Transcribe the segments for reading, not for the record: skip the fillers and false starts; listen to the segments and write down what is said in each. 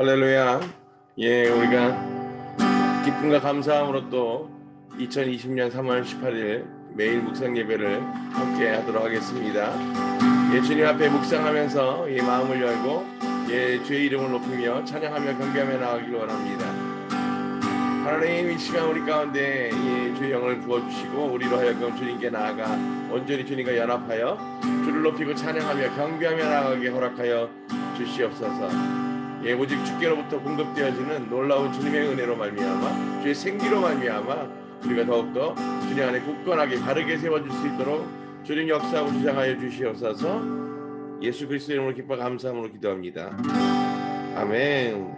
할렐루야. 예, 우리가 기쁨과 감사함으로 또 2020년 3월 18일 매일 묵상 예배를 함께 하도록 하겠습니다. 예, 주님 앞에 묵상하면서 마음을 열고 주의 이름을 높이며 찬양하며 경배하며 나아가기를 원합니다. 하나님, 이 시간 우리 가운데 주의 영을 부어주시고 우리로 하여금 주님께 나아가 온전히 주님과 연합하여 주를 높이고 찬양하며 경배하며 나아가게 허락하여 주시옵소서. 오직 주께로부터 공급되어지는 놀라운 주님의 은혜로 말미암아 주의 생기로 말미암아 우리가 더욱더 주님 안에 굳건하게 바르게 세워줄 수 있도록 주님 역사하고 주장하여 주시옵소서. 예수 그리스도의 이름으로 기뻐 감사함으로 기도합니다. 아멘.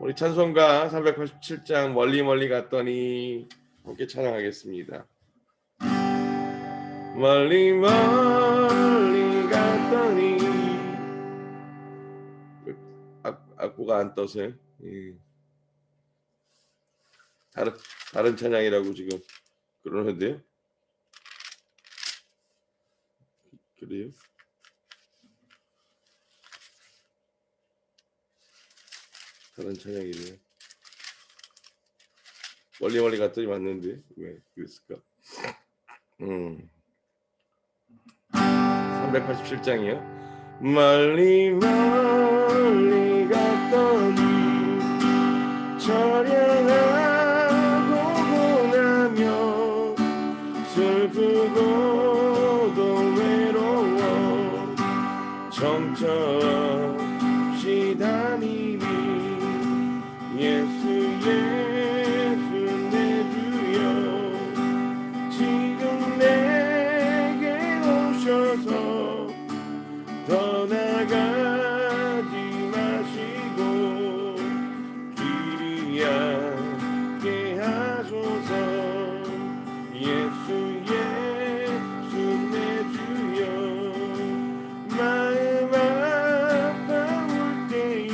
우리 찬송가 387장 멀리 멀리 갔더니 함께 찬양하겠습니다. 멀리 멀리 갔더니 악보가 안 떠서요. 다른 찬양이라고 지금 그러는데요. 그래요? 다른 찬양이네요. 멀리 멀리 갔더니 맞는데 왜 그랬을까? 387장이요. 멀리 멀리 갔더니 처량하고 고나며 슬프고도 외로워 정처없이 다니니 예수 예수 내 주여 지금 내게 오셔서 떠나가지 마시고 길이 얇게 하소서. 예수 예수 내 주여 마음 아파올 때에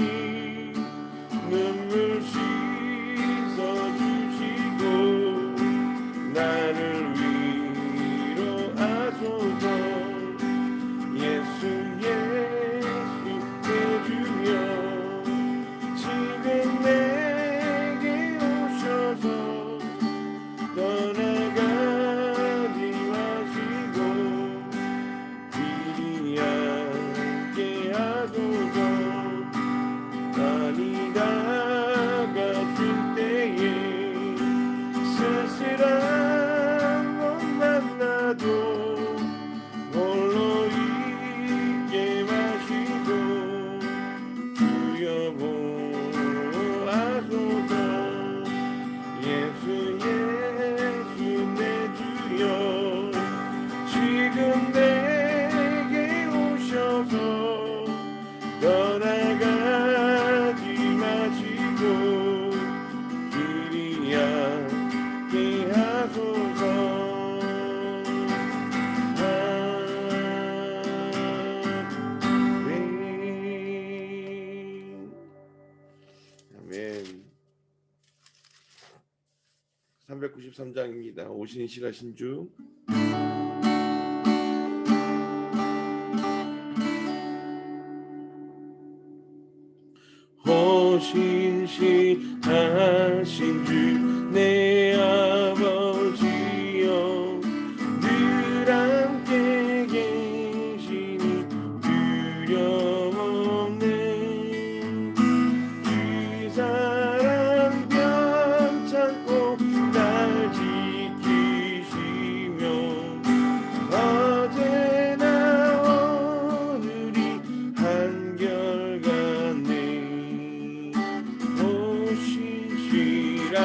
눈물 씻어주시고 나를 위로하소서. 예수 예수 내 주여 지금 내게 오셔서 떠나가지 마시고 길이 얇게 하소서. 많이 다가실 때에 쓸쓸한 것 만나도 홀로 있게 마시고 주여 보호하소서. 예수 예수 내 주여 지금 내게 오셔서 떠나가지 마시고 길이 얇게 하소서. 아멘. 393장입니다. 오신시라 신주. 오신시라 신주 내 아버지여 늘 함께 계시니 두려움없네. 그 사랑 변찮고 날 지키시며 어제나 오늘이 한결같네. 오신시라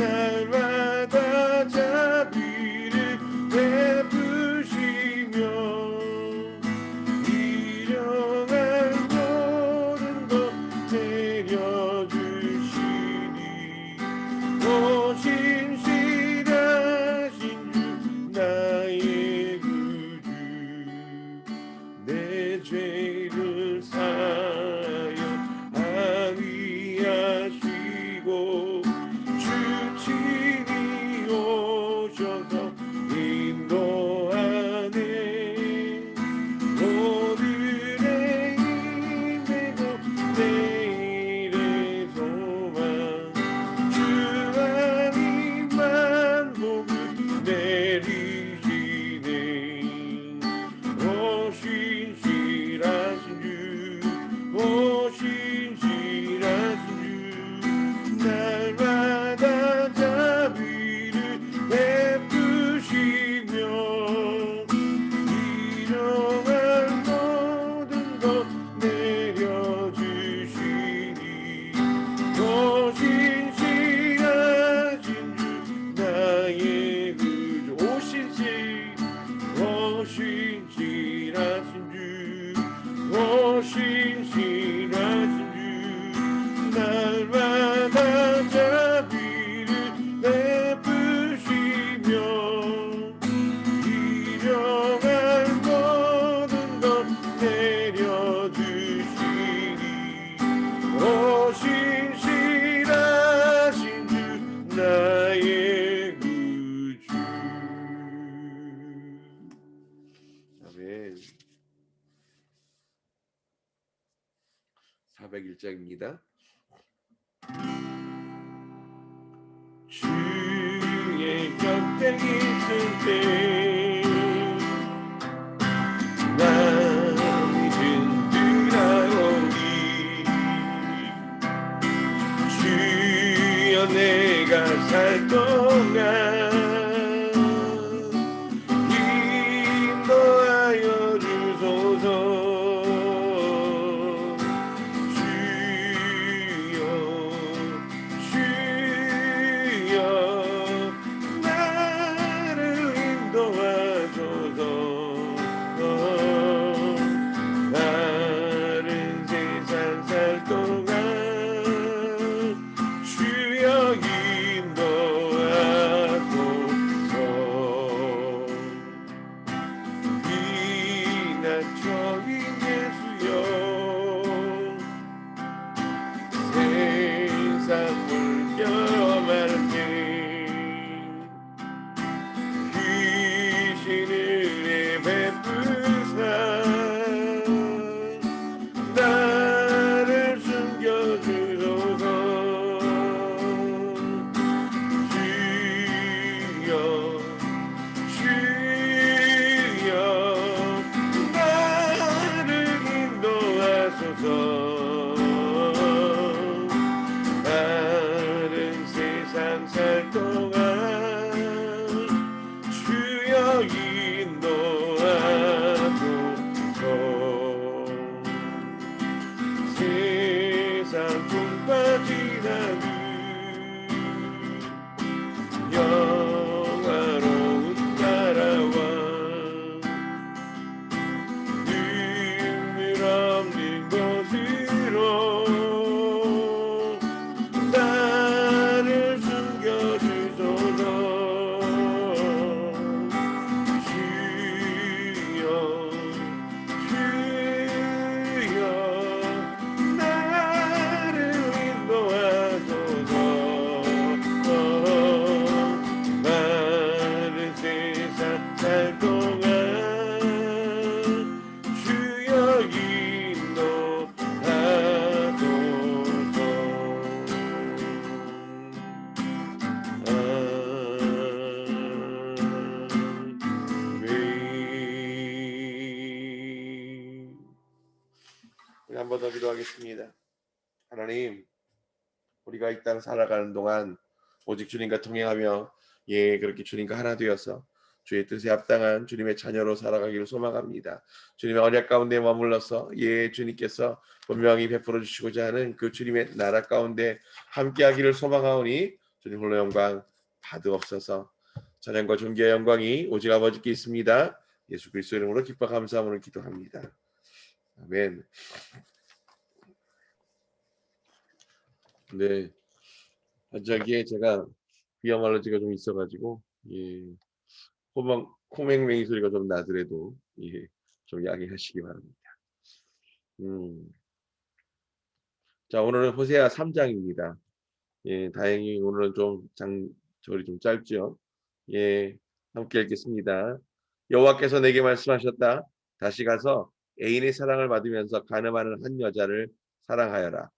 날마다 자비를 베푸시며 일용할 모든 것 내려주시니 신실하신 주 나의 구주 내 죄를 사하여 합의하시고 주친이 오셔서 인도하네 오늘의 힘내고 내일의 소망 주 하나님만 복을 내리시네 오 신실하신 주 오 신실하신 주 날마다 자비를 베푸시며 일용할 모든 것 내려주시니 오 신실하신 주 나의 구주 오 신실하신 주 오 신실하신 주 날마다 자비를 베푸시며 일용할 모든 것 내려주시니 오 신실하신 주 나의 구주 아멘. 401장입니다. 주의 곁에 있을 때 마음이 든든하오니 주여 내가 살 동안 인도하여 주소서 다른 세상 살 동안 주여 인도하소서 세상 꿈빠지나는 영화로운 나라와 눈물 없는 곳으로 나를 숨겨주소서 주여 주여 나를 인도하소서 많은 세상 살 동안 주여 인도하소서 우리 한 번 더 기도하겠습니다. 하나님, 우리가 이 땅 살아가는 동안 오직 주님과 동행하며 그렇게 주님과 하나 되어서 주의 뜻에 합당한 주님의 자녀로 살아가기를 소망합니다. 주님의 언약 가운데 머물러서 주님께서 분명히 베풀어 주시고자 하는 그 주님의 나라 가운데 함께하기를 소망하오니 주님 홀로 영광 받으옵소서. 찬양과 존귀와 영광이 오직 아버지께 있습니다. 예수 그리스도 이름으로 기뻐 감사함으로 기도합니다. 아멘. 네, 저기에 제가 비염 알러지가 좀 있어가지고 코맹맹이 소리가 좀 나더라도 좀 양해하시기 바랍니다. 자, 오늘은 호세아 3장입니다. 다행히 오늘은 좀 절이 좀 짧죠. 함께 읽겠습니다. 여호와께서 내게 말씀하셨다. 다시 가서 애인의 사랑을 받으면서 간음하는 한 여자를 사랑하여라.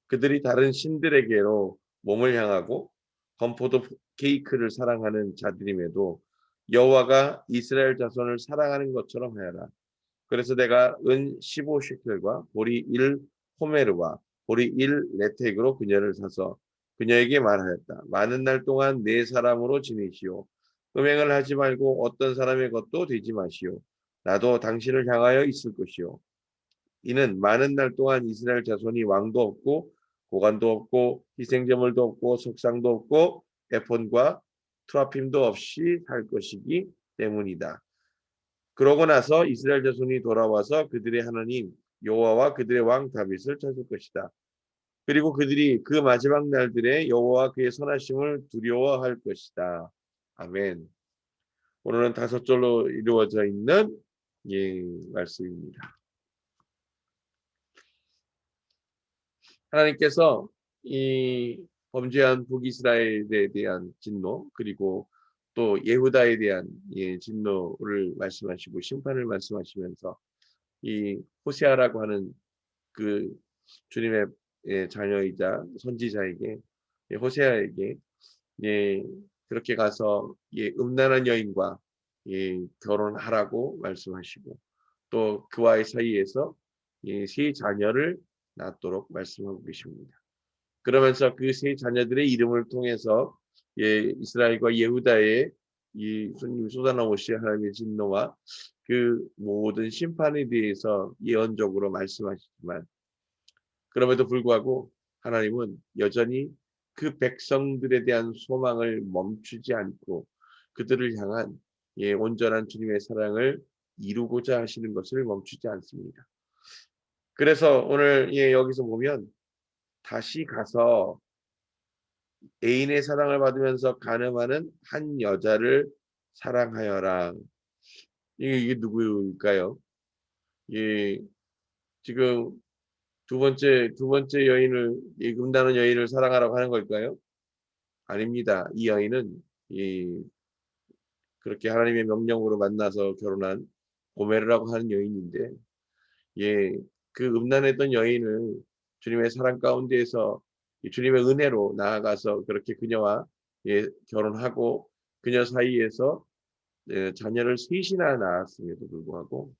그들이 다른 신들에게로 몸을 향하고 건포도 케이크를 사랑하는 자들임에도 여호와가 이스라엘 자손을 사랑하는 것처럼 하여라. 그래서 내가 은 15시켈과 보리 1 호메르와 보리 1 레텍으로 그녀를 사서 그녀에게 말하였다. 많은 날 동안 네 사람으로 지내시오. 음행을 하지 말고 어떤 사람의 것도 되지 마시오. 나도 당신을 향하여 있을 것이오. 이는 많은 날 동안 이스라엘 자손이 왕도 없고 고관도 없고 희생제물도 없고 속상도 없고 에폰과 트라핌도 없이 살 것이기 때문이다. 그러고 나서 이스라엘 자손이 돌아와서 그들의 하나님 여호와와 그들의 왕 다윗을 찾을 것이다. 그리고 그들이 그 마지막 날들에 여호와와 그의 선하심을 두려워할 것이다. 아멘. 오늘은 5절로 이루어져 있는 말씀입니다. 하나님께서 이 범죄한 북이스라엘에 대한 진노 그리고 또 예후다에 대한 진노를 말씀하시고 심판을 말씀하시면서 이 호세아라고 하는 그 주님의 자녀이자 선지자에게 호세아에게 그렇게 가서 음란한 여인과 결혼하라고 말씀하시고 또 그와의 사이에서 세 자녀를 낳도록 말씀하고 계십니다. 그러면서 그 세 자녀들의 이름을 통해서 이스라엘과 예후다의 이 손님 쏟아나오실 하나님의 진노와 그 모든 심판에 대해서 예언적으로 말씀하시지만 그럼에도 불구하고 하나님은 여전히 그 백성들에 대한 소망을 멈추지 않고 그들을 향한 온전한 주님의 사랑을 이루고자 하시는 것을 멈추지 않습니다. 그래서 오늘 여기서 보면 다시 가서 애인의 사랑을 받으면서 간음하는 한 여자를 사랑하여라. 이게 누구일까요? 지금 두 번째 여인을 금다는 여인을 사랑하라고 하는 걸까요? 아닙니다. 이 여인은 그렇게 하나님의 명령으로 만나서 결혼한 고메르라고 하는 여인인데 그 음란했던 여인을 주님의 사랑 가운데에서 주님의 은혜로 나아가서 그렇게 그녀와 결혼하고 그녀 사이에서 자녀를 셋이나 낳았음에도 불구하고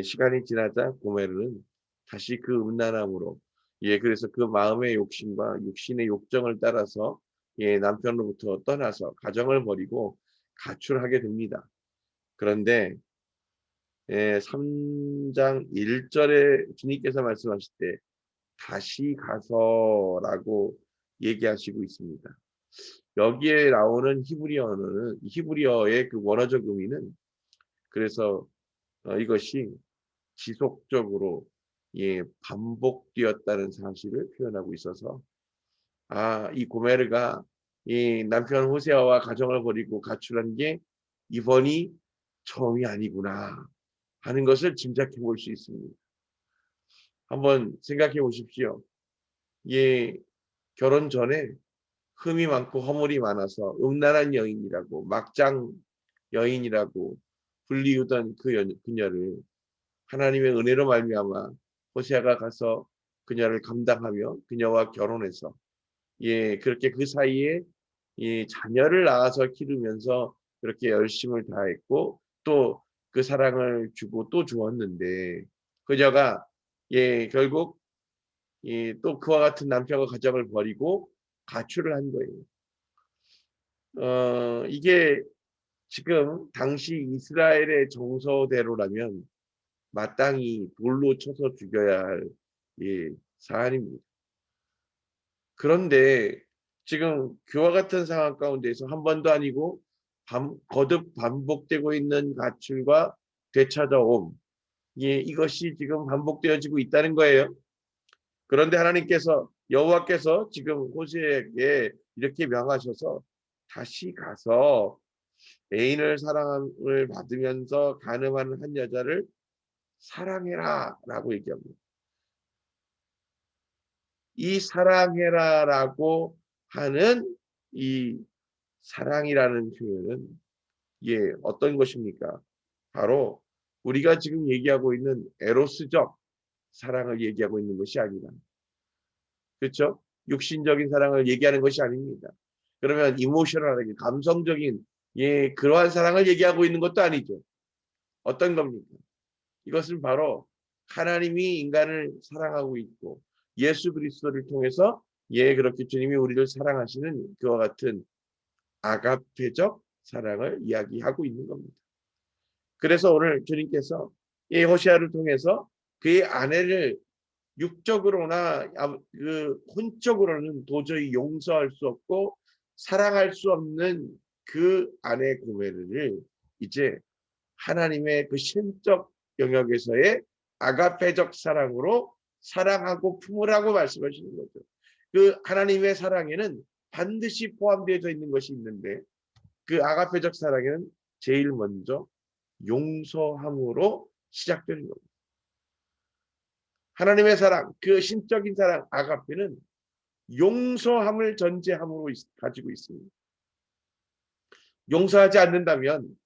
시간이 지나자 고메르는 다시 그 음란함으로 그래서 그 마음의 욕심과 육신의 욕정을 따라서 남편으로부터 떠나서 가정을 버리고 가출하게 됩니다. 그런데 3장 1절에 주님께서 말씀하실 때 다시 가서라고 얘기하시고 있습니다. 여기에 나오는 히브리어의 그 원어적 의미는 그래서 이것이 지속적으로 반복되었다는 사실을 표현하고 있어서 이 고메르가 이 남편 호세아와 가정을 버리고 가출한 게 이번이 처음이 아니구나 하는 것을 짐작해 볼 수 있습니다. 한번 생각해 보십시오. 결혼 전에 흠이 많고 허물이 많아서 음란한 여인이라고 막장 여인이라고 불리우던 그녀를 하나님의 은혜로 말미암아 호세아가 가서 그녀를 감당하며 그녀와 결혼해서 그렇게 그 사이에 자녀를 낳아서 기르면서 그렇게 열심을 다했고 또 그 사랑을 주고 또 주었는데 그녀가 결국 또 그와 같은 남편과 가정을 버리고 가출을 한 거예요. 이게 지금 당시 이스라엘의 정서대로라면 마땅히 돌로 쳐서 죽여야 할 사안입니다. 그런데 지금 그와 같은 상황 가운데서 한 번도 아니고 거듭 반복되고 있는 가출과 되찾아옴, 예, 이것이 지금 반복되어지고 있다는 거예요. 그런데 하나님께서 여호와께서 지금 호세에게 이렇게 명하셔서 다시 가서 애인을 사랑을 받으면서 간음하는 한 여자를 사랑해라라고 얘기합니다. 이 사랑해라라고 하는 이 사랑이라는 표현은 어떤 것입니까? 바로 우리가 지금 얘기하고 있는 에로스적 사랑을 얘기하고 있는 것이 아니라, 그렇죠? 육신적인 사랑을 얘기하는 것이 아닙니다. 그러면 이모셔널하게 감성적인 그러한 사랑을 얘기하고 있는 것도 아니죠. 어떤 겁니까? 이것은 바로 하나님이 인간을 사랑하고 있고 예수 그리스도를 통해서 그렇게 주님이 우리를 사랑하시는 그와 같은 아가페적 사랑을 이야기하고 있는 겁니다. 그래서 오늘 주님께서 이 호시아를 통해서 그의 아내를 육적으로나 그 혼적으로는 도저히 용서할 수 없고 사랑할 수 없는 그 아내 고멜을 이제 하나님의 그 신적 영역에서의 아가페적 사랑으로 사랑하고 품으라고 말씀하시는 거죠. 그 하나님의 사랑에는 반드시 포함되어 있는 것이 있는데, 그 아가페적 사랑에는 제일 먼저 용서함으로 시작되는 겁니다. 하나님의 사랑, 그 신적인 사랑 아가페는 용서함을 전제함으로 가지고 있습니다. 용서하지 않는다면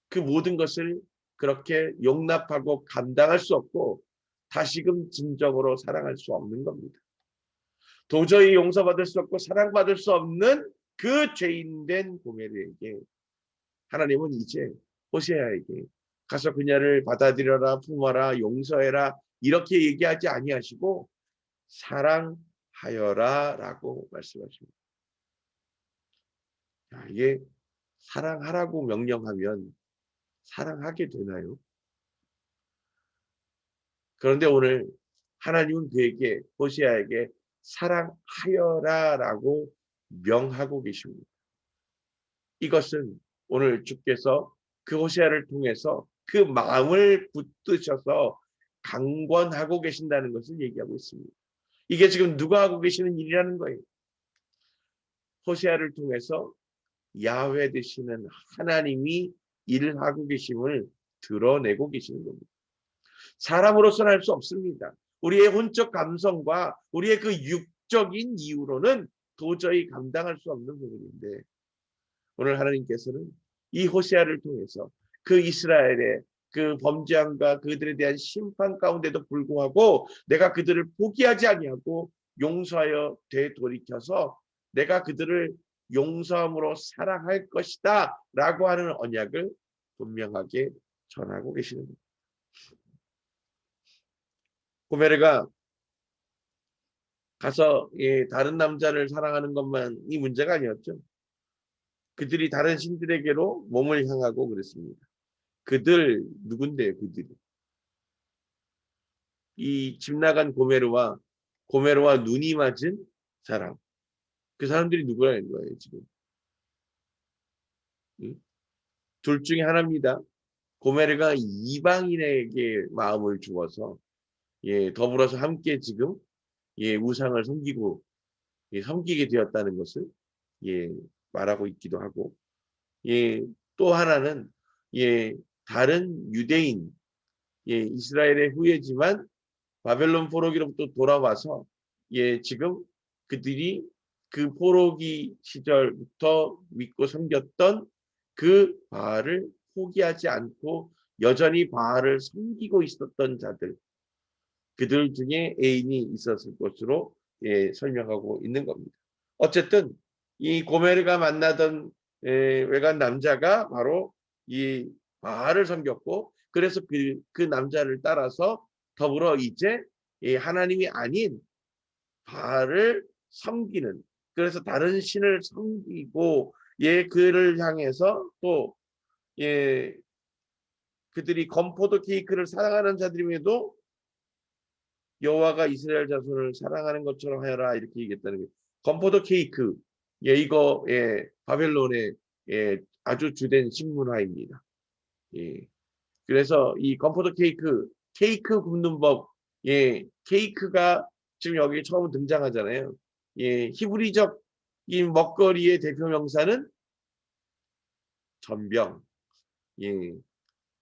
그 모든 것을 그렇게 용납하고 감당할 수 없고 다시금 진정으로 사랑할 수 없는 겁니다. 도저히 용서받을 수 없고 사랑받을 수 없는 그 죄인된 고멜에게 하나님은 이제 호세아에게 가서 그녀를 받아들여라, 품어라, 용서해라 이렇게 얘기하지 아니하시고 사랑하여라라고 말씀하십니다. 이게 사랑하라고 명령하면 사랑하게 되나요? 그런데 오늘 하나님은 그에게 호시아에게 사랑하여라라고 명하고 계십니다. 이것은 오늘 주께서 그 호시아를 통해서 그 마음을 붙드셔서 강권하고 계신다는 것을 얘기하고 있습니다. 이게 지금 누가 하고 계시는 일이라는 거예요. 호시아를 통해서 야훼 되시는 하나님이 일을 하고 계심을 드러내고 계시는 겁니다. 사람으로서는 할 수 없습니다. 우리의 혼적 감성과 우리의 그 육적인 이유로는 도저히 감당할 수 없는 부분인데, 오늘 하나님께서는 이 호세아를 통해서 그 이스라엘의 그 범죄함과 그들에 대한 심판 가운데도 불구하고 내가 그들을 포기하지 아니하고 용서하여 되돌이켜서 내가 그들을 용서함으로 사랑할 것이다 라고 하는 언약을 분명하게 전하고 계시는 겁니다. 고멜가 가서 다른 남자를 사랑하는 것만이 문제가 아니었죠. 그들이 다른 신들에게로 몸을 향하고 그랬습니다. 그들 누군데요? 그들이 이 집 나간 고멜과 눈이 맞은 사람, 그 사람들이 누구라는 거예요 지금? 둘 중에 하나입니다. 고멜가 이방인에게 마음을 주어서 더불어서 함께 지금 우상을 섬기게 되었다는 것을 말하고 있기도 하고, 또 하나는 다른 유대인, 이스라엘의 후예지만 바벨론 포로기로부터 돌아와서 지금 그들이 그 포로기 시절부터 믿고 섬겼던 그 바알을 포기하지 않고 여전히 바알을 섬기고 있었던 자들, 그들 중에 애인이 있었을 것으로 설명하고 있는 겁니다. 어쨌든 이 고멜가 만나던 외간 남자가 바로 이 바알을 섬겼고, 그래서 그 남자를 따라서 더불어 이제 하나님이 아닌 바알을 섬기는, 그래서 다른 신을 섬기고 그를 향해서 또 그들이 건포도 케이크를 사랑하는 자들임에도 여호와가 이스라엘 자손을 사랑하는 것처럼 하여라 이렇게 얘기했다는 거예요. 건포도 케이크, 예, 이거 바벨론의 아주 주된 식문화입니다. 예. 그래서 이 건포도 케이크 굽는 법, 케이크가 지금 여기 처음 등장하잖아요. 히브리적 이 먹거리의 대표 명사는 전병, 예,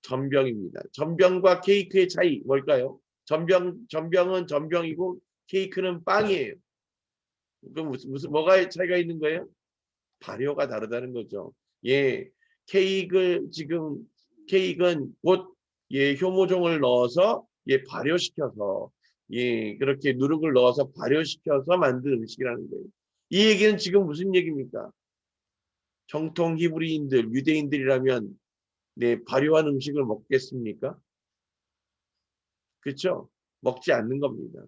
전병입니다. 전병과 케이크의 차이 뭘까요? 전병은 전병이고 케이크는 빵이에요. 그럼 뭐가 차이가 있는 거예요? 발효가 다르다는 거죠. 예, 지금 케이크는 곧 효모종을 넣어서 발효시켜서 그렇게 누룩을 넣어서 발효시켜서 만든 음식이라는 거예요. 이 얘기는 지금 무슨 얘기입니까? 정통 히브리인들, 유대인들이라면 발효한 음식을 먹겠습니까? 그렇죠? 먹지 않는 겁니다.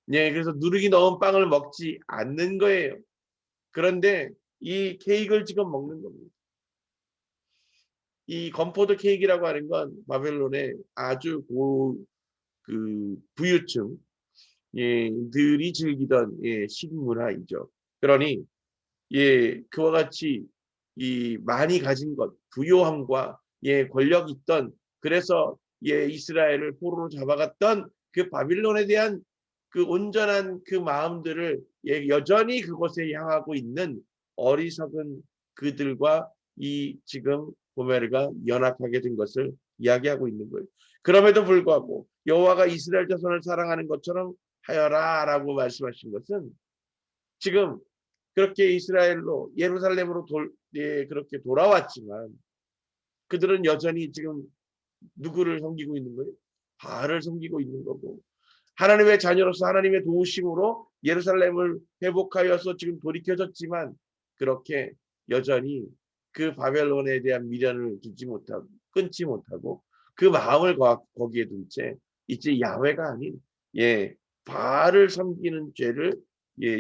그래서 누룩이 넣은 빵을 먹지 않는 거예요. 그런데 이 케이크를 지금 먹는 겁니다. 이 건포도 케이크라고 하는 건 바벨론의 아주 그 부유층 들이 즐기던 식문화이죠. 그러니 그와 같이 이 많이 가진 것, 부요함과 권력 있던 그래서 이스라엘을 포로로 잡아갔던 그 바빌론에 대한 그 온전한 그 마음들을 여전히 그곳에 향하고 있는 어리석은 그들과 이 지금 고멜가 연합하게 된 것을 이야기하고 있는 거예요. 그럼에도 불구하고 여호와가 이스라엘 자손을 사랑하는 것처럼 하여라라고 말씀하신 것은 지금 그렇게 이스라엘로 예루살렘으로 그렇게 돌아왔지만 그들은 여전히 지금 누구를 섬기고 있는 거예요? 바알을 섬기고 있는 거고 하나님의 자녀로서 하나님의 도우심으로 예루살렘을 회복하여서 지금 돌이켜졌지만 그렇게 여전히 그 바벨론에 대한 미련을 끊지 못하고 그 마음을 거기에 둔 채 이제 야훼가 아닌 바알을 섬기는 죄를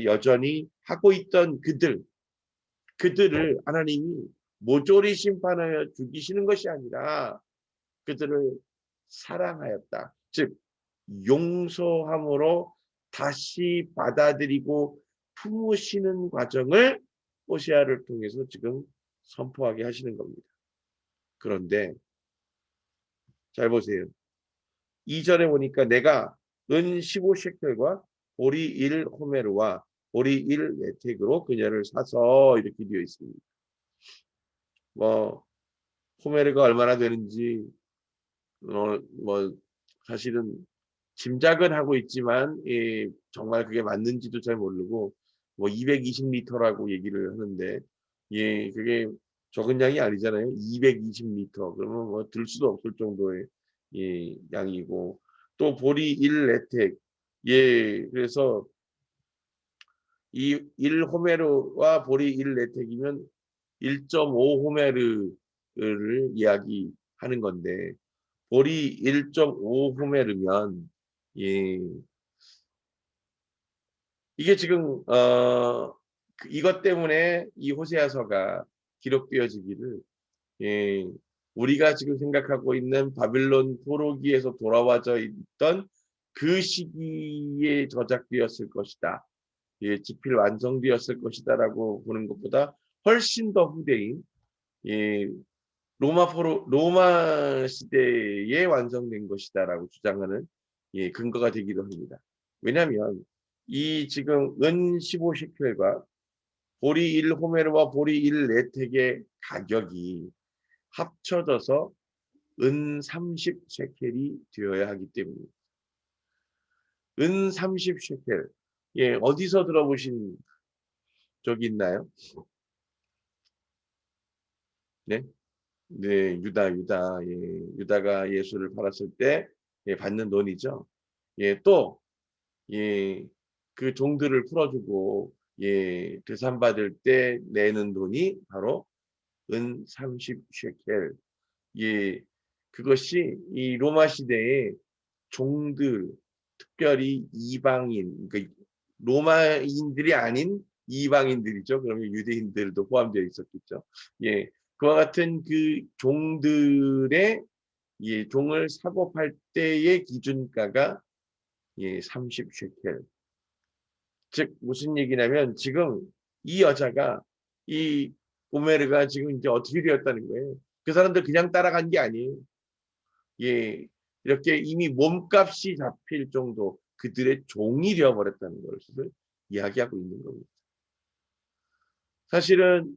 여전히 하고 있던 그들을 하나님이 모조리 심판하여 죽이시는 것이 아니라 그들을 사랑하였다. 즉 용서함으로 다시 받아들이고 품으시는 과정을 호세아를 통해서 지금 선포하게 하시는 겁니다. 그런데 잘 보세요. 2절에 보니까 내가 은 15셰켈과 보리 1 호메르와 보리 1 메텍으로 그녀를 사서 이렇게 되어 있습니다. 뭐 호메르가 얼마나 되는지 뭐 사실은 짐작은 하고 있지만 정말 그게 맞는지도 잘 모르고 뭐 220리터라고 얘기를 하는데 그게 적은 양이 아니잖아요. 220리터 그러면 뭐 들 수도 없을 정도의 양이고 또 보리 1레텍 그래서 이 1호메르와 보리 1레텍이면 1.5호메르를 이야기하는 건데 보리 1.5호메르면 이게 지금 이것 때문에 이 호세아서가 기록되어지기를 우리가 지금 생각하고 있는 바빌론 포로기에서 돌아와져 있던 그 시기에 저작되었을 것이다. 집필 완성되었을 것이다라고 보는 것보다 훨씬 더 후대인 로마 시대에 완성된 것이다라고 주장하는 근거가 되기도 합니다. 왜냐하면 이 지금 은 15시켈과 보리 1 호메르와 보리 1 레텍의 가격이 합쳐져서 은 30셰켈이 되어야 하기 때문입니다. 은 30셰켈. 어디서 들어보신 적이 있나요? 네? 네, 유다. 유다가 예수를 팔았을 때 받는 돈이죠. 또 그 종들을 풀어주고 되산받을 때 내는 돈이 바로 은 30셰켈. 그것이 이 로마 시대에 종들, 특별히 이방인, 그러니까 로마인들이 아닌 이방인들이죠. 그러면 유대인들도 포함되어 있었겠죠. 그와 같은 그 종들의 종을 사고 팔 때의 기준가가 30셰켈. 즉 무슨 얘기냐면 지금 이 여자가 이 고메르가 지금 이제 어떻게 되었다는 거예요. 그 사람들 그냥 따라간 게 아니에요. 예, 이렇게 이미 몸값이 잡힐 정도 그들의 종이 되어버렸다는 것을 이야기하고 있는 겁니다. 사실은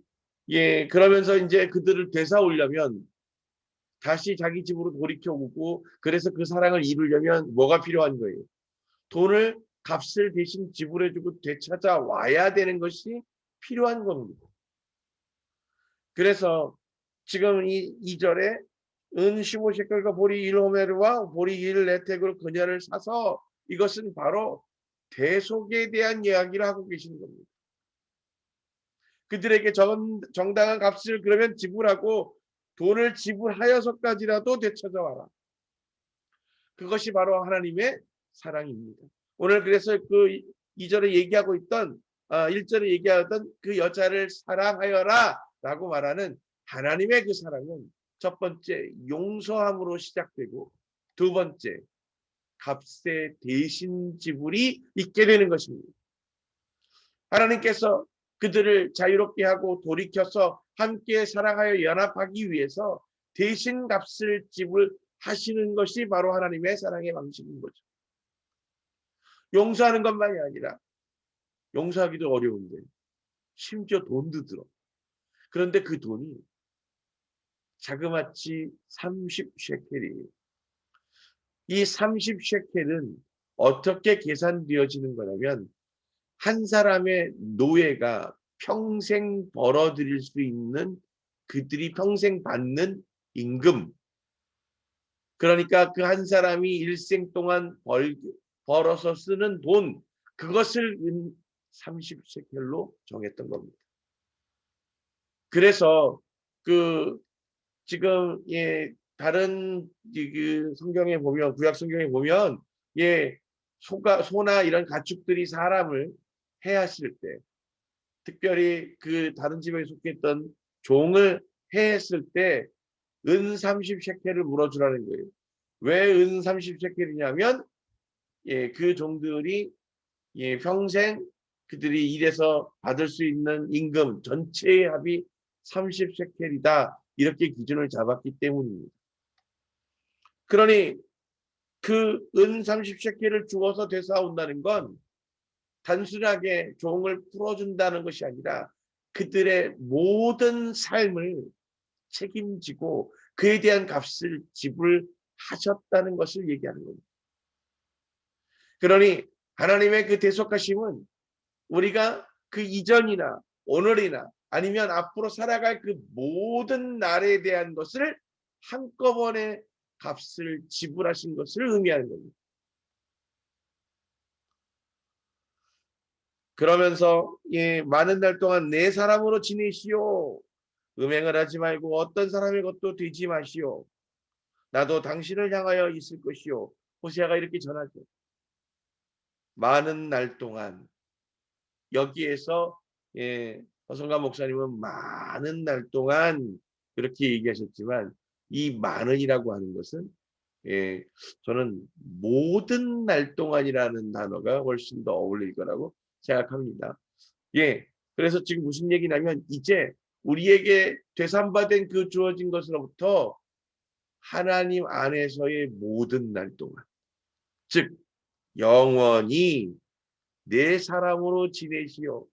예, 그러면서 이제 그들을 되살리려면 다시 자기 집으로 돌이켜오고 그래서 그 사랑을 이루려면 뭐가 필요한 거예요? 돈을 값을 대신 지불해주고 되찾아와야 되는 것이 필요한 겁니다. 그래서 지금 이 2절에 은 15셰켈과 보리 1호메르와 보리 1레텍으로 그녀를 사서 이것은 바로 대속에 대한 이야기를 하고 계시는 겁니다. 그들에게 정당한 값을 그러면 지불하고 돈을 지불하여서까지라도 되찾아와라. 그것이 바로 하나님의 사랑입니다. 오늘 그래서 그 2절에 얘기하고 있던 1절에 얘기하던 그 여자를 사랑하여라 라고 말하는 하나님의 그 사랑은 첫 번째 용서함으로 시작되고 두 번째 값의 대신 지불이 있게 되는 것입니다. 하나님께서 그들을 자유롭게 하고 돌이켜서 함께 사랑하여 연합하기 위해서 대신 값을 지불하시는 것이 바로 하나님의 사랑의 방식인 거죠. 용서하는 것만이 아니라 용서하기도 어려운데 심지어 돈도 들어. 그런데 그 돈이 자그마치 30셰켈이에요. 이 30셰켈은 어떻게 계산되어지는 거냐면 한 사람의 노예가 평생 벌어들일 수 있는 그들이 평생 받는 임금, 그러니까 그 한 사람이 일생 동안 벌어서 쓰는 돈, 그것을 30셰켈로 정했던 겁니다. 그래서 그 지금 예 다른 그 성경에 보면 구약 성경에 보면 예 소나 이런 가축들이 사람을 해하실 때 특별히 그 다른 집에 속했던 종을 해했을 때 은 30셰켈을 물어주라는 거예요. 왜 은 30셰켈이냐면 예, 그 종들이 예, 평생 그들이 일해서 받을 수 있는 임금 전체의 합이 30셰켈이다. 이렇게 기준을 잡았기 때문입니다. 그러니 그 은 30셰켈을 주어서 되사온다는 건 단순하게 종을 풀어준다는 것이 아니라 그들의 모든 삶을 책임지고 그에 대한 값을 지불하셨다는 것을 얘기하는 겁니다. 그러니 하나님의 그 대속하심은 우리가 그 이전이나 오늘이나 아니면 앞으로 살아갈 그 모든 날에 대한 것을 한꺼번에 값을 지불하신 것을 의미하는 겁니다. 그러면서 예, 많은 날 동안 내 사람으로 지내시오. 음행을 하지 말고 어떤 사람의 것도 되지 마시오. 나도 당신을 향하여 있을 것이오. 호세아가 이렇게 전하죠. 많은 날 동안 여기에서 예, 허성가 목사님은 많은 날 동안 그렇게 얘기하셨지만 이 많은이라고 하는 것은 예, 저는 모든 날 동안이라는 단어가 훨씬 더 어울릴 거라고 생각합니다. 예, 그래서 지금 무슨 얘기냐면 이제 우리에게 되산받은 그 주어진 것으로부터 하나님 안에서의 모든 날 동안, 즉 영원히 내 사람으로 지내시오.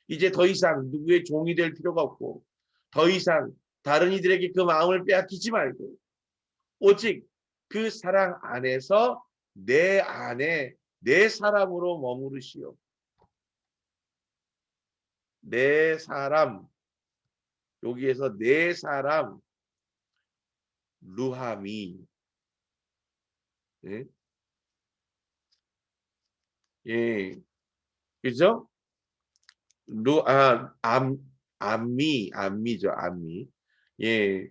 이제 더 이상 누구의 종이 될 필요가 없고 더 이상 다른 이들에게 그 마음을 빼앗기지 말고 오직 그 사랑 안에서 내 안에 내 사람으로 머무르시오. 내 사람, 여기에서 내 사람 루하미 예, 예. 그죠? 암미죠, 암미. 예,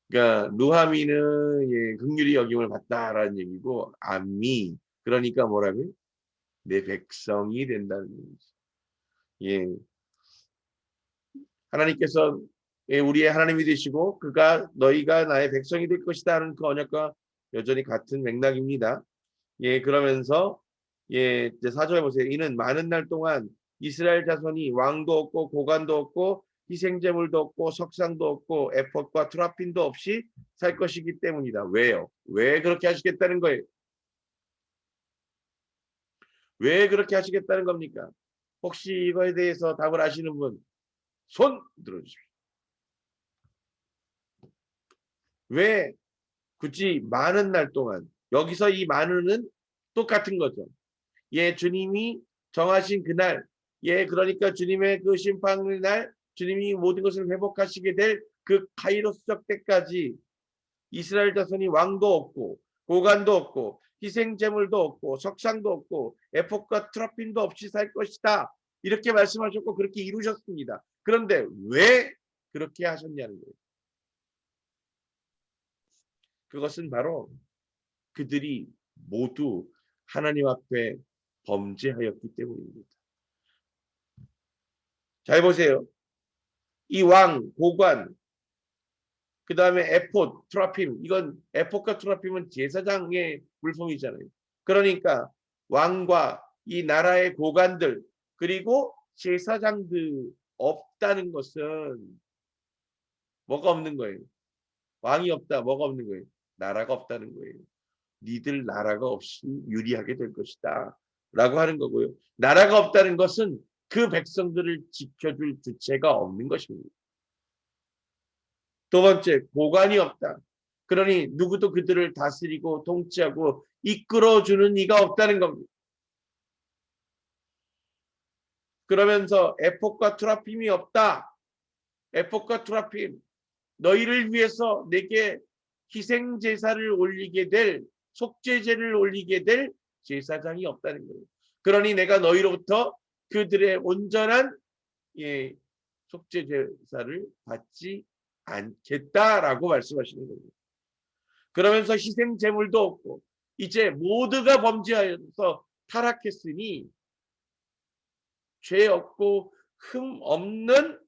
그러니까 루하미는 예, 긍휼히 여김을 받다라는 얘기고 암미 그러니까 뭐라고요? 내 백성이 된다는 얘기죠. 예, 하나님께서 예, 우리의 하나님이 되시고 그가 너희가 나의 백성이 될 것이다 하는 그 언약과 여전히 같은 맥락입니다. 예, 그러면서 예, 이제 4절에 보세요. 이는 많은 날 동안 이스라엘 자손이 왕도 없고 고관도 없고 희생제물도 없고 석상도 없고 에봇과 트라핀도 없이 살 것이기 때문이다. 왜요? 왜 그렇게 하시겠다는 거예요? 왜 그렇게 하시겠다는 겁니까? 혹시 이거에 대해서 답을 아시는 분 손 들어주십시오. 왜 굳이 많은 날 동안 여기서 이 많은은 똑같은 거죠. 예, 주님이 정하신 그날, 예, 그러니까 주님의 그 심판의 날, 주님이 모든 것을 회복하시게 될 그 카이로스적 때까지 이스라엘 자손이 왕도 없고 고관도 없고 희생제물도 없고 석상도 없고 에봇과 트로핀도 없이 살 것이다. 이렇게 말씀하셨고 그렇게 이루셨습니다. 그런데 왜 그렇게 하셨냐는 거예요. 그것은 바로 그들이 모두 하나님 앞에 범죄하였기 때문입니다. 잘 보세요. 이 왕, 고관, 그 다음에 에폿, 트라핌. 이건 에폿과 트라핌은 제사장의 물품이잖아요. 그러니까 왕과 이 나라의 고관들 그리고 제사장들 없다는 것은 뭐가 없는 거예요? 왕이 없다. 뭐가 없는 거예요? 나라가 없다는 거예요. 니들 나라가 없이 유리하게 될 것이다. 라고 하는 거고요. 나라가 없다는 것은 그 백성들을 지켜줄 주체가 없는 것입니다. 두 번째, 고관이 없다. 그러니 누구도 그들을 다스리고 통치하고 이끌어주는 이가 없다는 겁니다. 그러면서 에폿과 트라핌이 없다. 에폿과 트라핌, 너희를 위해서 내게 희생 제사를 올리게 될 속죄제를 올리게 될 제사장이 없다는 거예요. 그러니 내가 너희로부터 그들의 온전한 예, 속죄 제사를 받지 않겠다라고 말씀하시는 겁니다. 그러면서 희생 제물도 없고 이제 모두가 범죄하여서 타락했으니 죄 없고 흠 없는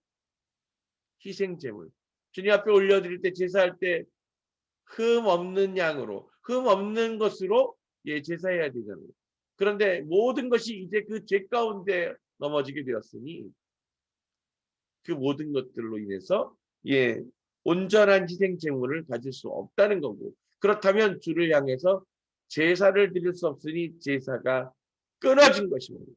희생 제물. 주님 앞에 올려드릴 때 제사할 때 흠 없는 양으로 흠 없는 것으로 예, 제사해야 되잖아요. 그런데 모든 것이 이제 그 죄 가운데 넘어지게 되었으니 그 모든 것들로 인해서 예, 온전한 희생 제물을 가질 수 없다는 거고 그렇다면 주를 향해서 제사를 드릴 수 없으니 제사가 끊어진 것입니다.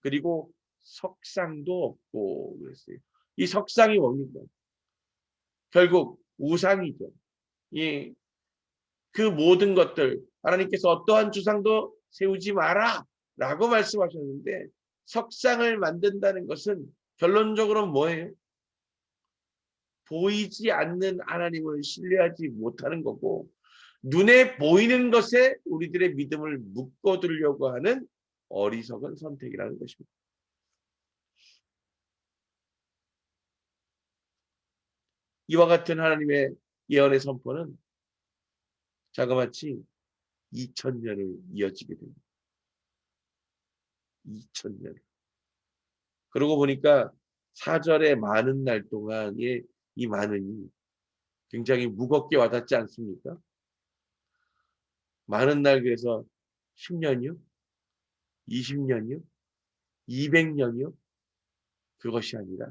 그리고 석상도 없고 그랬어요. 이 석상이 뭡니까? 결국 우상이죠. 예, 그 모든 것들 하나님께서 어떠한 주상도 세우지 마라 라고 말씀하셨는데 석상을 만든다는 것은 결론적으로 뭐예요? 보이지 않는 하나님을 신뢰하지 못하는 거고 눈에 보이는 것에 우리들의 믿음을 묶어두려고 하는 어리석은 선택이라는 것입니다. 이와 같은 하나님의 예언의 선포는 자그마치 2000년을 이어지게 됩니다. 2000년. 그러고 보니까 4절의 많은 날 동안의 이 많은이 굉장히 무겁게 와닿지 않습니까? 많은 날 그래서 10년이요? 20년이요? 200년이요? 그것이 아니라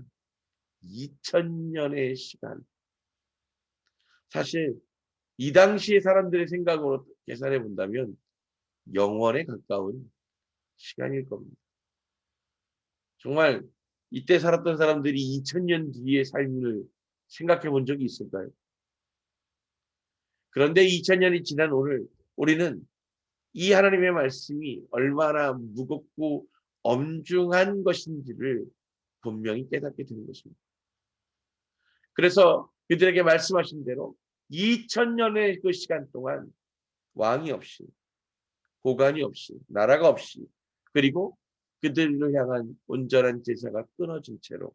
2000년의 시간. 사실 이 당시의 사람들의 생각으로 계산해 본다면 영원에 가까운 시간일 겁니다. 정말 이때 살았던 사람들이 2000년 뒤의 삶을 생각해 본 적이 있을까요? 그런데 2000년이 지난 오늘 우리는 이 하나님의 말씀이 얼마나 무겁고 엄중한 것인지를 분명히 깨닫게 되는 것입니다. 그래서 그들에게 말씀하신 대로 2000년의 그 시간 동안 왕이 없이 고관이 없이 나라가 없이 그리고 그들을 향한 온전한 제사가 끊어진 채로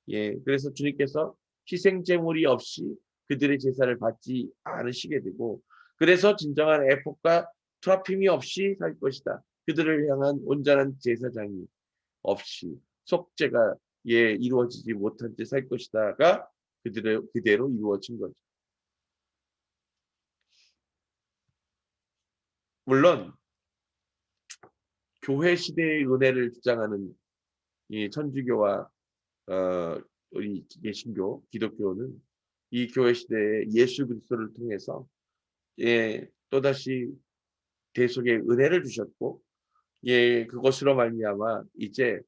예 그래서 주님께서 희생 제물이 없이 그들의 제사를 받지 않으시게 되고 그래서 진정한 에포과 트라핌이 없이 살 것이다. 그들을 향한 온전한 제사장이 없이 속죄가 예 이루어지지 못한 채 살 것이다가 그대로 이루어진 거죠. 물론 교회 시대의 은혜를 주장하는 이 천주교와 우리 개신교, 기독교는 이 교회 시대에 예수 그리스도를 통해서 또다시 대속의 은혜를 주셨고, 그것으로 말미암아 이제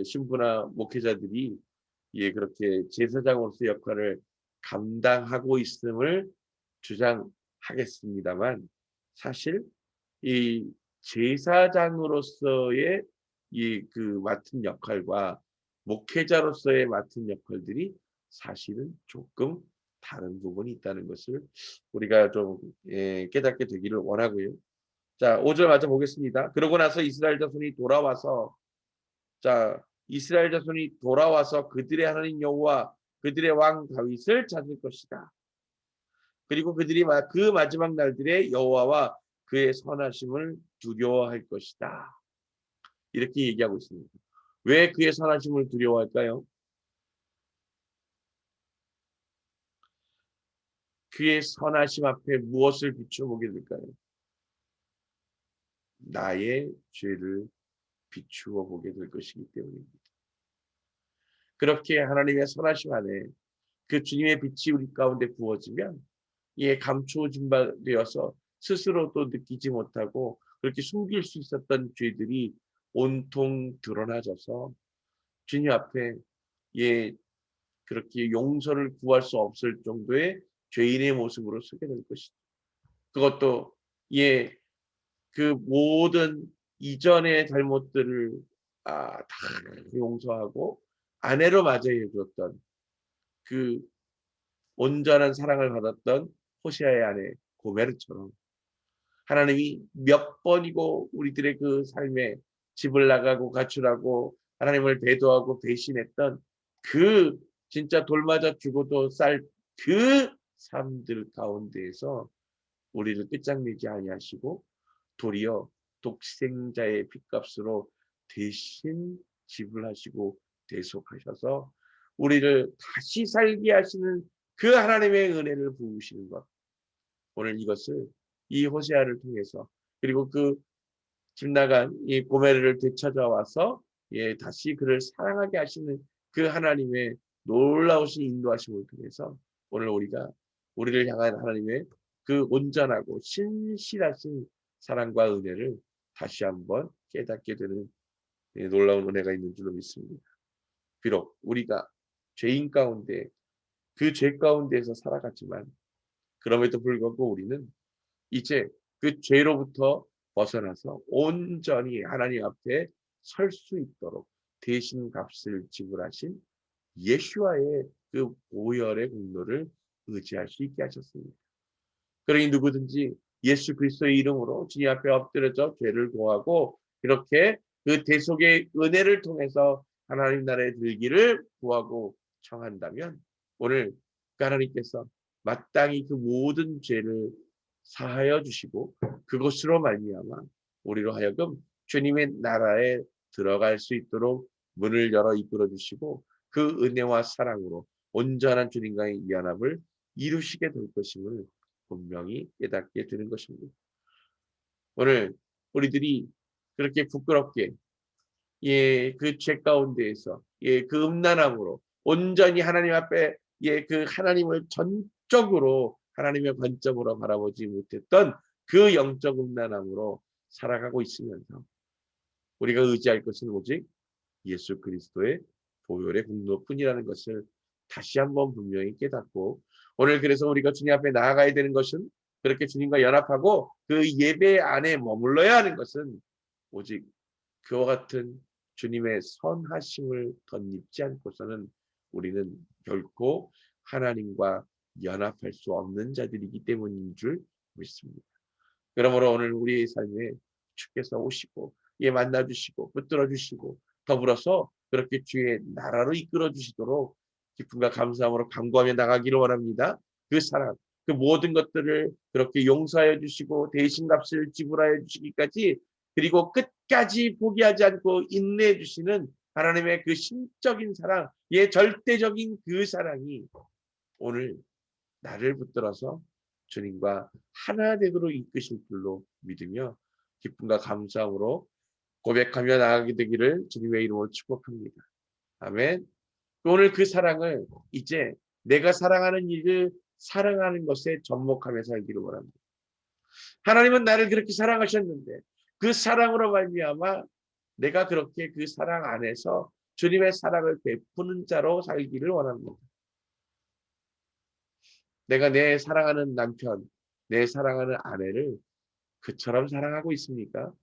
신부나 목회자들이 그렇게 제사장으로서 역할을 감당하고 있음을 주장하겠습니다만, 사실 이 제사장으로서의 그 맡은 역할과 목회자로서의 맡은 역할들이 사실은 조금 다른 부분이 있다는 것을 우리가 좀 깨닫게 되기를 원하고요. 자, 5절 맞아 보겠습니다. 그러고 나서 이스라엘 자손이 돌아와서, 자, 이스라엘 자손이 돌아와서 그들의 하나님 여호와 그들의 왕 다윗을 찾을 것이다. 그리고 그들이 그 마지막 날들에 여호와와 그의 선하심을 두려워할 것이다. 이렇게 얘기하고 있습니다. 왜 그의 선하심을 두려워할까요? 그의 선하심 앞에 무엇을 비춰보게 될까요? 나의 죄를 비추어 보게 될 것이기 때문입니다. 그렇게 하나님의 선하심 안에 그 주님의 빛이 우리 가운데 부어지면 감추어진 바 되어서 스스로도 느끼지 못하고 그렇게 숨길 수 있었던 죄들이 온통 드러나져서 주님 앞에 그렇게 용서를 구할 수 없을 정도의 죄인의 모습으로 서게 될 것이다. 그것도 그 모든 이전의 잘못들을 다 용서하고 아내로 맞이해 줬던 그 온전한 사랑을 받았던 호시아의 아내 고메르처럼 하나님이 몇 번이고 우리들의 그 삶에 집을 나가고 가출하고 하나님을 배도하고 배신했던 그 진짜 돌맞아 죽어도 쌀 그 삶들 가운데에서 우리를 끝장내지 아니하시고 도리어 독생자의 핏값으로 대신 지불하시고 대속하셔서 우리를 다시 살게 하시는 그 하나님의 은혜를 부으시는 것. 오늘 이것을 이 호세아를 통해서 그리고 그 집 나간 이 고멜을 되찾아와서 다시 그를 사랑하게 하시는 그 하나님의 놀라우신 인도하심을 통해서 오늘 우리를 향한 하나님의 그 온전하고 신실하신 사랑과 은혜를 다시 한번 깨닫게 되는 놀라운 은혜가 있는 줄로 믿습니다. 비록 우리가 죄인 가운데 그 죄 가운데에서 살아갔지만 그럼에도 불구하고 우리는 이제 그 죄로부터 벗어나서 온전히 하나님 앞에 설 수 있도록 대신 값을 지불하신 예수와의 그 보혈의 공로를 의지할 수 있게 하셨습니다. 그러니 누구든지 예수 그리스도의 이름으로 주님 앞에 엎드려져 죄를 고하고 이렇게 그 대속의 은혜를 통해서 하나님 나라에 들기를 구하고 청한다면 오늘 하나님께서 마땅히 그 모든 죄를 사하여 주시고 그것으로 말미암아 우리로 하여금 주님의 나라에 들어갈 수 있도록 문을 열어 이끌어 주시고 그 은혜와 사랑으로 온전한 주님과의 연합을 이루시게 될 것임을 분명히 깨닫게 되는 것입니다. 오늘 우리들이 그렇게 부끄럽게 그 죄 가운데에서 그 음란함으로 온전히 하나님 앞에 그 하나님을 전적으로 하나님의 관점으로 바라보지 못했던 그 영적 음란함으로 살아가고 있으면서 우리가 의지할 것은 오직 예수 그리스도의 보혈의 공로뿐이라는 것을 다시 한번 분명히 깨닫고 오늘 그래서 우리가 주님 앞에 나아가야 되는 것은 그렇게 주님과 연합하고 그 예배 안에 머물러야 하는 것은 오직 그와 같은 주님의 선하심을 덧입지 않고서는 우리는 결코 하나님과 연합할 수 없는 자들이기 때문인 줄 믿습니다. 그러므로 오늘 우리의 삶에 주께서 오시고 만나주시고 붙들어주시고 더불어서 그렇게 주의 나라로 이끌어주시도록 기쁨과 감사함으로 간구하며 나가기를 원합니다. 그 사랑, 그 모든 것들을 그렇게 용서하여 주시고 대신값을 지불하여 주시기까지 그리고 끝까지 포기하지 않고 인내해 주시는 하나님의 그 신적인 사랑, 절대적인 그 사랑이 오늘 나를 붙들어서 주님과 하나 되도록 이끄실 줄로 믿으며 기쁨과 감사함으로 고백하며 나가게 되기를 주님의 이름으로 축복합니다. 아멘. 오늘 그 사랑을 이제 내가 사랑하는 일을 사랑하는 것에 접목하며 살기를 원합니다. 하나님은 나를 그렇게 사랑하셨는데 그 사랑으로 말미암아 내가 그렇게 그 사랑 안에서 주님의 사랑을 베푸는 자로 살기를 원합니다. 내가 내 사랑하는 남편, 내 사랑하는 아내를 그처럼 사랑하고 있습니까?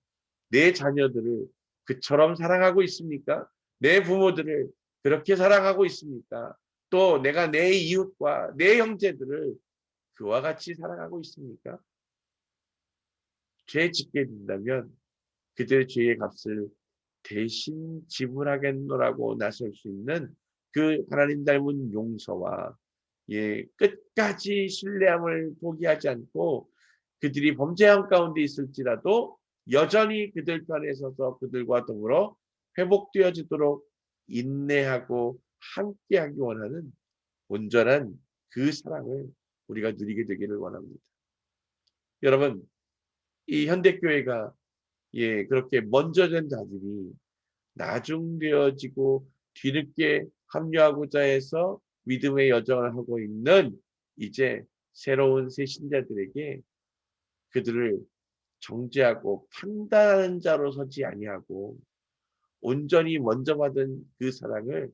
내 자녀들을 그처럼 사랑하고 있습니까? 내 부모들을 그렇게 사랑하고 있습니까? 또 내가 내 이웃과 내 형제들을 그와 같이 사랑하고 있습니까? 죄 짓게 된다면 그들의 죄의 값을 대신 지불하겠노라고 나설 수 있는 그 하나님 닮은 용서와 끝까지 신뢰함을 포기하지 않고 그들이 범죄한 가운데 있을지라도 여전히 그들 편에 서서 그들과 더불어 회복되어지도록 인내하고 함께하기 원하는 온전한 그 사랑을 우리가 누리게 되기를 원합니다. 여러분, 이 현대교회가 그렇게 먼저 된 자들이 나중되어지고 뒤늦게 합류하고자 해서 믿음의 여정을 하고 있는 이제 새로운 새 신자들에게 그들을 정죄하고 판단하는 자로 서지 아니하고 온전히 먼저 받은 그 사랑을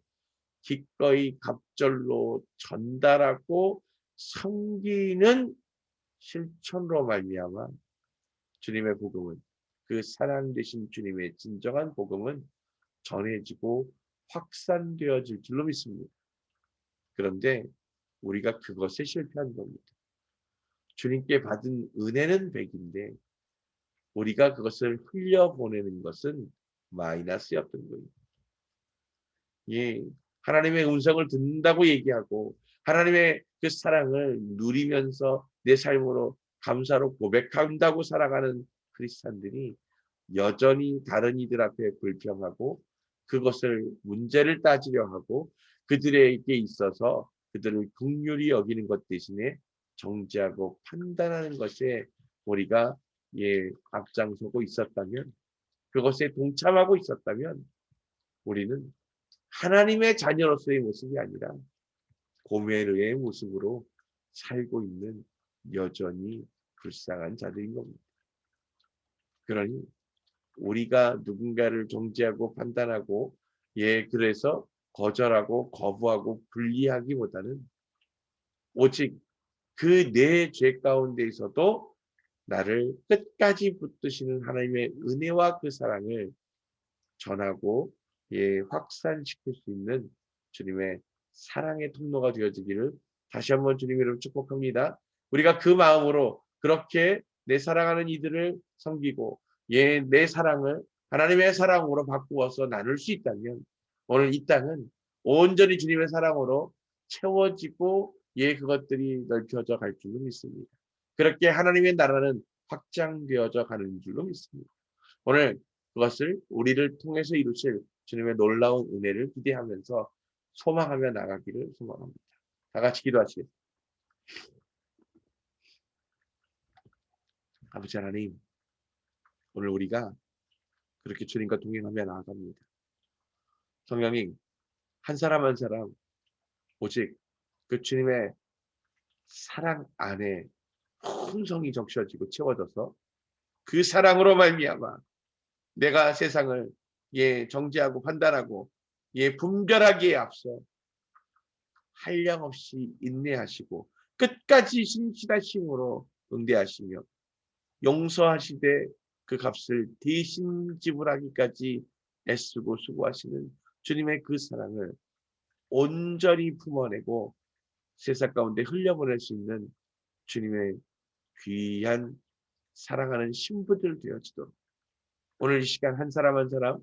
기꺼이 갑절로 전달하고 섬기는 실천으로 말미암아 주님의 복음은 그 사랑 되신 주님의 진정한 복음은 전해지고 확산되어질 줄로 믿습니다. 그런데 우리가 그것에 실패한 겁니다. 주님께 받은 은혜는 100인데 우리가 그것을 흘려보내는 것은 마이너스였던 거예요. 하나님의 음성을 듣는다고 얘기하고 하나님의 그 사랑을 누리면서 내 삶으로 감사로 고백한다고 살아가는 크리스찬들이 여전히 다른 이들 앞에 불평하고 그것을 문제를 따지려 하고 그들에게 있어서 그들을 긍휼히 여기는 것 대신에 정죄하고 판단하는 것에 우리가 앞장서고 있었다면 그것에 동참하고 있었다면 우리는 하나님의 자녀로서의 모습이 아니라 고멜의 모습으로 살고 있는 여전히 불쌍한 자들인 겁니다. 그러니 우리가 누군가를 정죄하고 판단하고 그래서 거절하고 거부하고 분리하기보다는 오직 그 내 죄 가운데에서도 나를 끝까지 붙드시는 하나님의 은혜와 그 사랑을 전하고 확산시킬 수 있는 주님의 사랑의 통로가 되어지기를 다시 한번 주님 이름으로 축복합니다. 우리가 그 마음으로 그렇게 내 사랑하는 이들을 섬기고 내 사랑을 하나님의 사랑으로 바꾸어서 나눌 수 있다면 오늘 이 땅은 온전히 주님의 사랑으로 채워지고 그것들이 넓혀져 갈 줄로 믿습니다. 그렇게 하나님의 나라는 확장되어져 가는 줄로 믿습니다. 오늘 그것을 우리를 통해서 이루실 주님의 놀라운 은혜를 기대하면서 소망하며 나가기를 소망합니다. 다 같이 기도하시겠습니다. 아버지 하나님, 오늘 우리가 그렇게 주님과 동행하며 나아갑니다. 성령님, 한 사람 한 사람 오직 그 주님의 사랑 안에 풍성이 적셔지고 채워져서 그 사랑으로 말미암아 내가 세상을 정죄하고 판단하고 분별하기에 앞서 한량없이 인내하시고 끝까지 신실하심으로 응대하시며 용서하시되 그 값을 대신 지불하기까지 애쓰고 수고하시는 주님의 그 사랑을 온전히 품어내고 세상 가운데 흘려보낼 수 있는 주님의 귀한 사랑하는 신부들 되어지도록 오늘 이 시간 한 사람 한 사람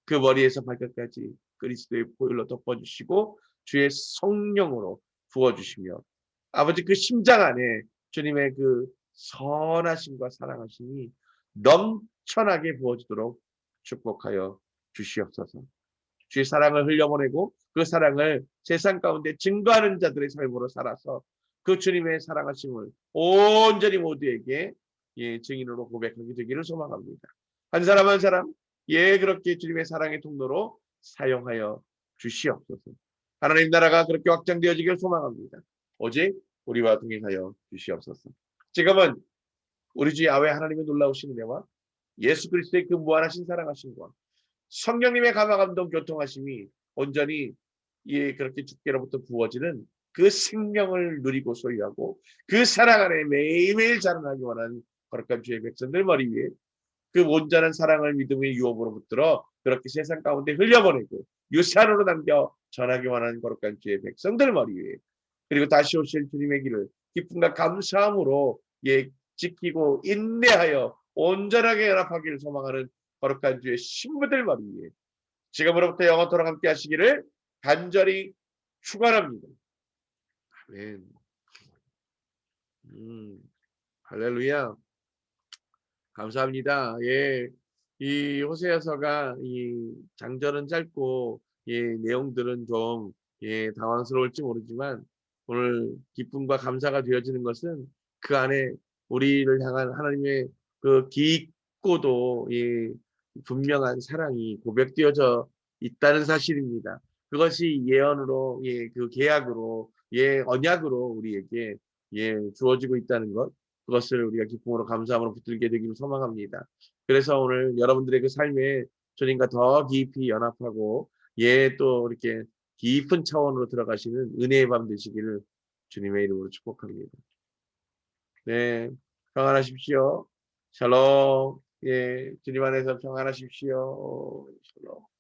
그 머리에서 발끝까지 그리스도의 보혈로 덮어주시고 주의 성령으로 부어주시며 아버지 그 심장 안에 주님의 그 선하심과 사랑하심이 넘쳐나게 부어지도록 축복하여 주시옵소서. 주의 사랑을 흘려보내고 그 사랑을 세상 가운데 증거하는 자들의 삶으로 살아서 그 주님의 사랑하심을 온전히 모두에게 증인으로 고백하게 되기를 소망합니다. 한 사람 한 사람 예, 그렇게 주님의 사랑의 통로로 사용하여 주시옵소서. 하나님 나라가 그렇게 확장되어지길 소망합니다. 오직 우리와 동행하여 주시옵소서. 지금은 우리 주 야훼 하나님의 놀라우신 은혜와 예수 그리스도의 그 무한하신 사랑하심과 성령님의 감화감동 교통하심이 온전히 예, 그렇게 주께로부터 부어지는 그 생명을 누리고 소유하고 그 사랑 안에 매일매일 자라나기 원하는 거룩한 주의 백성들 머리 위에 그 온전한 사랑을 믿음의 유업으로 붙들어 그렇게 세상 가운데 흘려보내고 유산으로 남겨 전하기 원하는 거룩한 주의 백성들 머리 위에 그리고 다시 오실 주님의 길을 기쁨과 감사함으로 예, 지키고 인내하여 온전하게 연합하기를 소망하는 거룩한 주의 신부들 머리 위에 지금으로부터 영원토록 함께 하시기를 간절히 축원합니다. 아멘. 할렐루야. 감사합니다. 예, 이 호세아서가 이 장절은 짧고 예, 내용들은 좀 예, 당황스러울지 모르지만 오늘 기쁨과 감사가 되어지는 것은 그 안에 우리를 향한 하나님의 그 깊고도 예, 분명한 사랑이 고백되어져 있다는 사실입니다. 그것이 예언으로 예, 그 계약으로 예, 언약으로 우리에게 예, 주어지고 있다는 것. 그것을 우리가 기쁨으로 감사함으로 붙들게 되기를 소망합니다. 그래서 오늘 여러분들의 그 삶에 주님과 더 깊이 연합하고 예, 또 이렇게 깊은 차원으로 들어가시는 은혜의 밤 되시기를 주님의 이름으로 축복합니다. 네, 평안하십시오. 샬롬. 예, 주님 안에서 평안하십시오. 샬롬.